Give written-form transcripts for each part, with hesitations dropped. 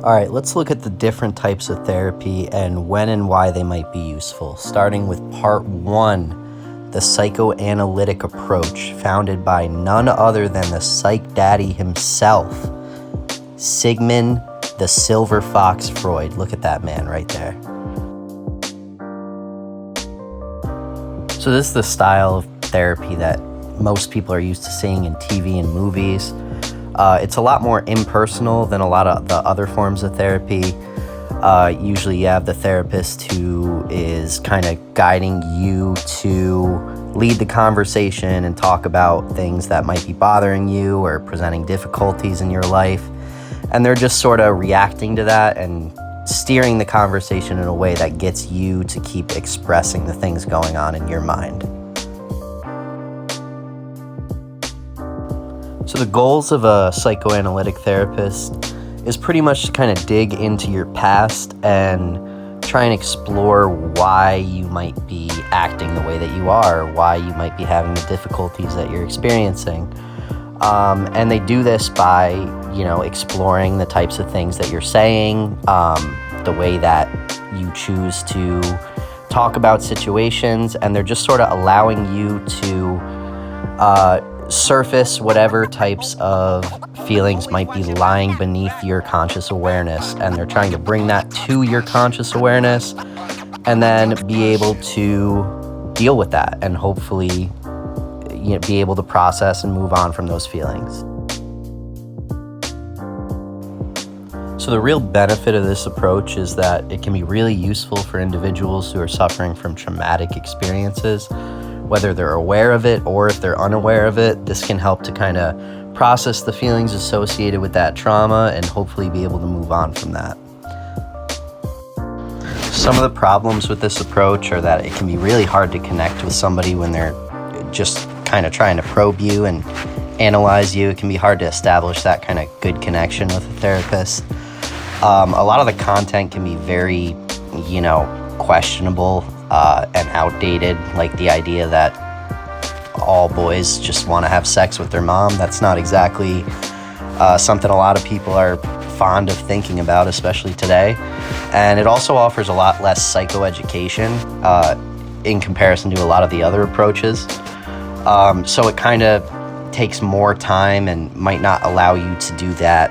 All right, let's look at the different types of therapy and when and why they might be useful, starting with part 1, the psychoanalytic approach, founded by none other than the psych daddy himself, Sigmund the Silver Fox Freud. Look at that man right there. So this is the style of therapy that most people are used to seeing in TV and movies. It's a lot more impersonal than a lot of the other forms of therapy. Usually you have the therapist who is kind of guiding you to lead the conversation and talk about things that might be bothering you or presenting difficulties in your life. And they're just sort of reacting to that and steering the conversation in a way that gets you to keep expressing the things going on in your mind. So the goals of a psychoanalytic therapist is pretty much to kind of dig into your past and try and explore why you might be acting the way that you are, why you might be having the difficulties that you're experiencing. And they do this by, exploring the types of things that you're saying, the way that you choose to talk about situations, and they're just sort of allowing you to surface whatever types of feelings might be lying beneath your conscious awareness, and they're trying to bring that to your conscious awareness and then be able to deal with that and hopefully be able to process and move on from those feelings. So the real benefit of this approach is that it can be really useful for individuals who are suffering from traumatic experiences. Whether they're aware of it or if they're unaware of it, this can help to kind of process the feelings associated with that trauma and hopefully be able to move on from that. Some of the problems with this approach are that it can be really hard to connect with somebody when they're just kind of trying to probe you and analyze you. It can be hard to establish that kind of good connection with a therapist. A lot of the content can be very, questionable and outdated, like the idea that all boys just want to have sex with their mom. That's not exactly something a lot of people are fond of thinking about, especially today. And it also offers a lot less psychoeducation in comparison to a lot of the other approaches. So it kind of takes more time and might not allow you to do that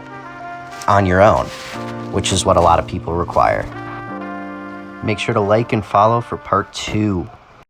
on your own, which is what a lot of people require. Make sure to like and follow for part 2.